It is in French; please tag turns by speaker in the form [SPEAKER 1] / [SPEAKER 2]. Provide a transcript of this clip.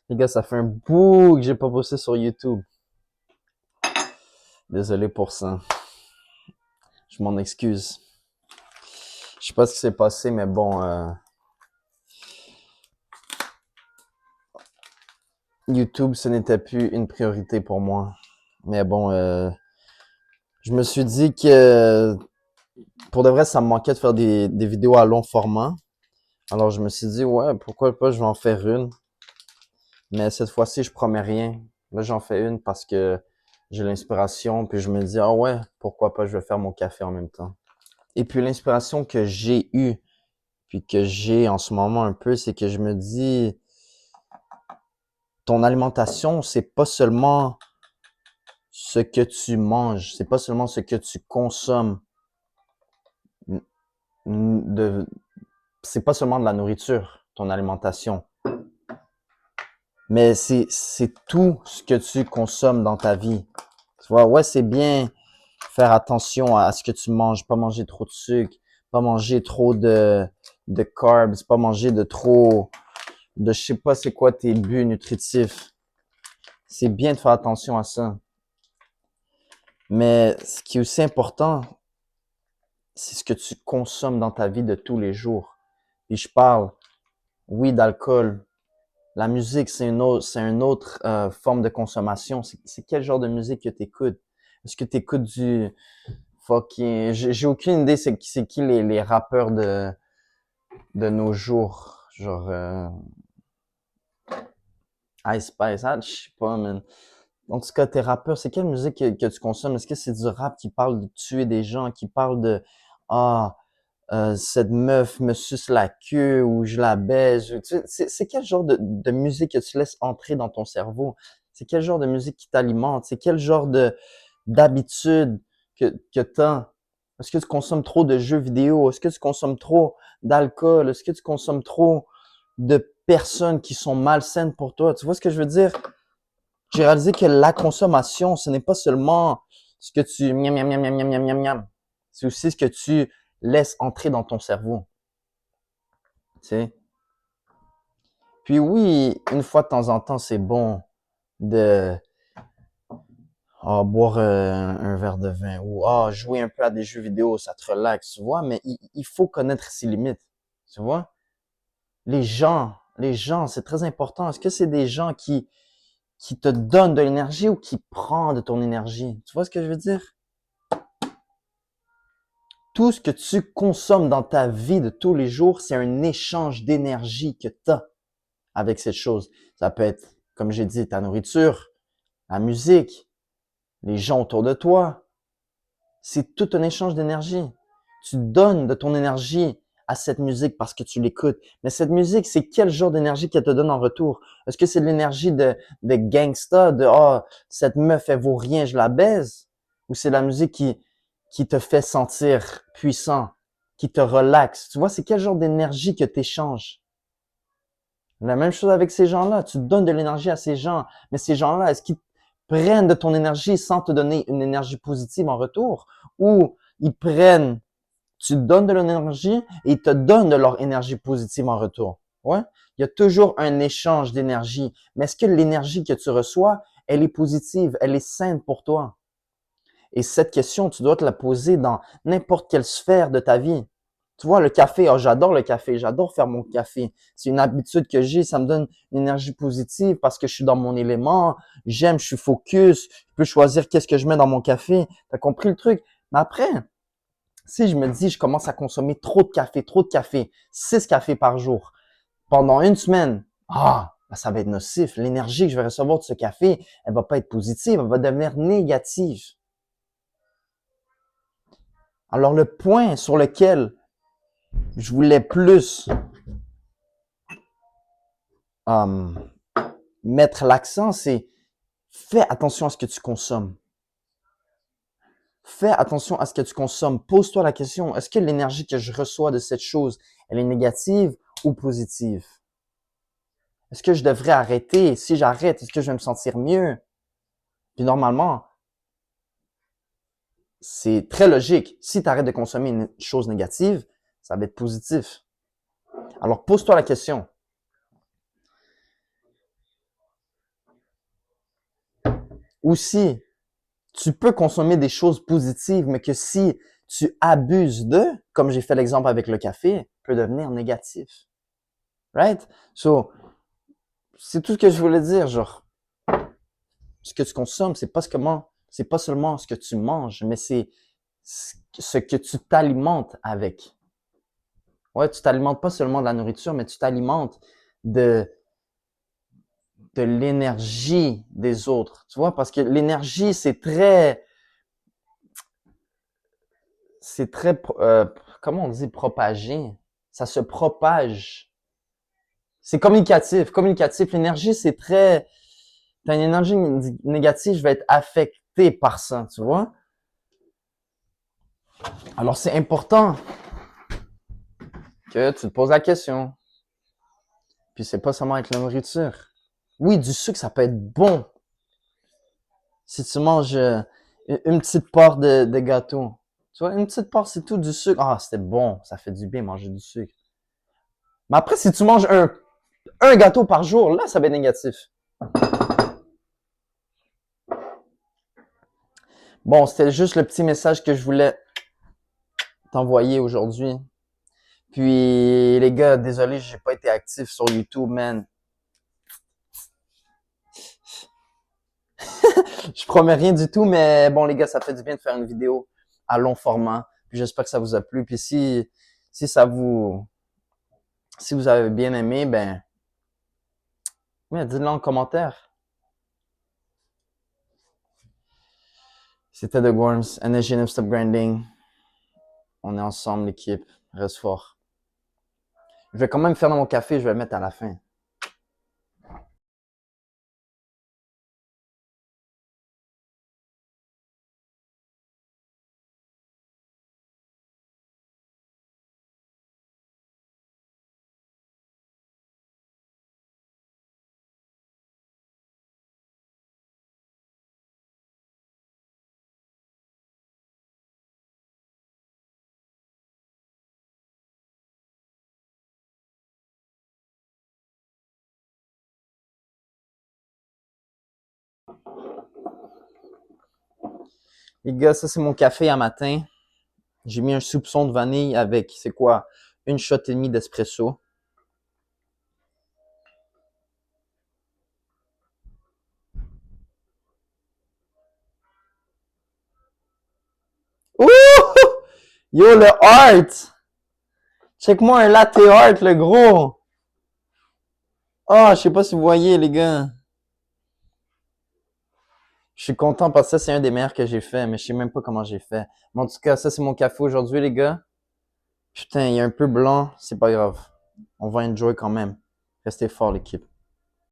[SPEAKER 1] Les gars, ça fait un bout que j'ai pas posté sur YouTube. Désolé pour ça. Je m'en excuse. Je sais pas ce qui s'est passé, mais bon, YouTube, ce n'était plus une priorité pour moi. Mais bon, je me suis dit que pour de vrai, ça me manquait de faire des vidéos à long format. Alors je me suis dit, ouais, pourquoi pas, je vais en faire une. Mais cette fois-ci, je promets rien. Là, j'en fais une parce que j'ai l'inspiration, puis je me dis, ah ouais, pourquoi pas, je vais faire mon café en même temps. Et puis l'inspiration que j'ai eue, puis que j'ai en ce moment un peu, c'est que je me dis, ton alimentation, c'est pas seulement ce que tu manges, c'est pas seulement ce que tu consommes, de, c'est pas seulement de la nourriture, ton alimentation, mais c'est tout ce que tu consommes dans ta vie. Tu vois, ouais, c'est bien faire attention à ce que tu manges, pas manger trop de sucre, pas manger trop de carbs, pas manger de trop de je sais pas c'est quoi tes buts nutritifs. C'est bien de faire attention à ça. Mais ce qui est aussi important, c'est ce que tu consommes dans ta vie de tous les jours. Et je parle, oui, d'alcool. La musique, c'est une autre forme de consommation. C'est quel genre de musique que tu écoutes? Est-ce que tu écoutes du fucking... J'ai aucune idée c'est qui les rappeurs de nos jours. Genre Ice Spice, ah, je sais pas, man. En tout cas, tes rappeurs, c'est quelle musique que tu consommes? Est-ce que c'est du rap qui parle de tuer des gens, qui parle de ah cette meuf me suce la queue ou je la baise? Tu sais, c'est quel genre de musique que tu laisses entrer dans ton cerveau? C'est quel genre de musique qui t'alimente? C'est quel genre de d'habitude que t'as? Est-ce que tu consommes trop de jeux vidéo? Est-ce que tu consommes trop d'alcool? Est-ce que tu consommes trop de personnes qui sont malsaines pour toi? Tu vois ce que je veux dire? J'ai réalisé que la consommation, ce n'est pas seulement ce que tu miam miam miam miam miam miam miam miam. C'est aussi ce que tu laisses entrer dans ton cerveau. Tu sais. Puis oui, une fois de temps en temps, c'est bon de boire un verre de vin ou jouer un peu à des jeux vidéo, ça te relaxe, tu vois, mais il faut connaître ses limites. Tu vois? Les gens, c'est très important. Est-ce que c'est des gens qui te donnent de l'énergie ou qui prennent de ton énergie? Tu vois ce que je veux dire? Tout ce que tu consommes dans ta vie de tous les jours, c'est un échange d'énergie que tu as avec cette chose. Ça peut être, comme j'ai dit, ta nourriture, la musique, les gens autour de toi. C'est tout un échange d'énergie. Tu donnes de ton énergie à cette musique parce que tu l'écoutes. Mais cette musique, c'est quel genre d'énergie qu'elle te donne en retour? Est-ce que c'est de l'énergie de gangsta, de cette meuf, elle vaut rien, je la baise? Ou c'est la musique qui te fait sentir puissant, qui te relaxe? Tu vois, c'est quel genre d'énergie que tu échanges? La même chose avec ces gens-là. Tu donnes de l'énergie à ces gens, mais ces gens-là, est-ce qu'ils prennent de ton énergie sans te donner une énergie positive en retour? Ou ils prennent, tu donnes de l'énergie et ils te donnent de leur énergie positive en retour? Ouais? Il y a toujours un échange d'énergie. Mais est-ce que l'énergie que tu reçois, elle est positive, elle est saine pour toi? Et cette question, tu dois te la poser dans n'importe quelle sphère de ta vie. Tu vois, le café, j'adore le café, j'adore faire mon café. C'est une habitude que j'ai, ça me donne une énergie positive parce que je suis dans mon élément, j'aime, je suis focus, je peux choisir qu'est-ce que je mets dans mon café. T'as compris le truc? Mais après, si je me dis, je commence à consommer trop de café, 6 cafés par jour, pendant une semaine, ben ça va être nocif. L'énergie que je vais recevoir de ce café, elle va pas être positive, elle va devenir négative. Alors le point sur lequel je voulais plus euh, mettre l'accent, c'est fais attention à ce que tu consommes. Fais attention à ce que tu consommes. Pose-toi la question, est-ce que l'énergie que je reçois de cette chose, elle est négative ou positive? Est-ce que je devrais arrêter? Si j'arrête, est-ce que je vais me sentir mieux? Puis normalement, c'est très logique. Si tu arrêtes de consommer une chose négative, ça va être positif. Alors pose-toi la question. Aussi, tu peux consommer des choses positives, mais que si tu abuses d'eux, comme j'ai fait l'exemple avec le café, peut devenir négatif. Right? So, c'est tout ce que je voulais dire, genre, ce que tu consommes, c'est pas seulement ce que tu manges, mais c'est ce que tu t'alimentes avec. Ouais, tu t'alimentes pas seulement de la nourriture, mais tu t'alimentes de, de l'énergie des autres. Tu vois, parce que l'énergie, c'est très, comment on dit propagé? Ça se propage. C'est communicatif. Communicatif. L'énergie, c'est très, t'as une énergie négative, je vais être affecté par ça, tu vois? Alors, c'est important que tu te poses la question. Puis c'est pas seulement avec la nourriture. Oui, du sucre, ça peut être bon. Si tu manges une petite part de gâteau. Tu vois, une petite part, c'est tout du sucre. Ah, c'était bon. Ça fait du bien manger du sucre. Mais après, si tu manges un gâteau par jour, là, ça va être négatif. Bon, c'était juste le petit message que je voulais t'envoyer aujourd'hui. Puis, les gars, désolé, j'ai pas été actif sur YouTube, man. Je promets rien du tout, mais bon, les gars, ça fait du bien de faire une vidéo à long format. Puis j'espère que ça vous a plu. Puis si si vous avez bien aimé, ben, ouais, dites-le en commentaire. C'était The Worms, Energy Never Stop Grinding. On est ensemble, l'équipe. Reste fort. Je vais quand même faire dans mon café, je vais le mettre à la fin. Les gars, ça c'est mon café à matin. J'ai mis un soupçon de vanille avec, c'est quoi, une shot et demie d'espresso. Ouh! Yo, le art! Check-moi un latte art, le gros! Ah, je sais pas si vous voyez, les gars. Je suis content parce que ça, c'est un des meilleurs que j'ai fait, mais je sais même pas comment j'ai fait. Mais en tout cas, ça, c'est mon café aujourd'hui, les gars. Putain, il est un peu blanc, c'est pas grave. On va enjoy quand même. Restez fort, l'équipe.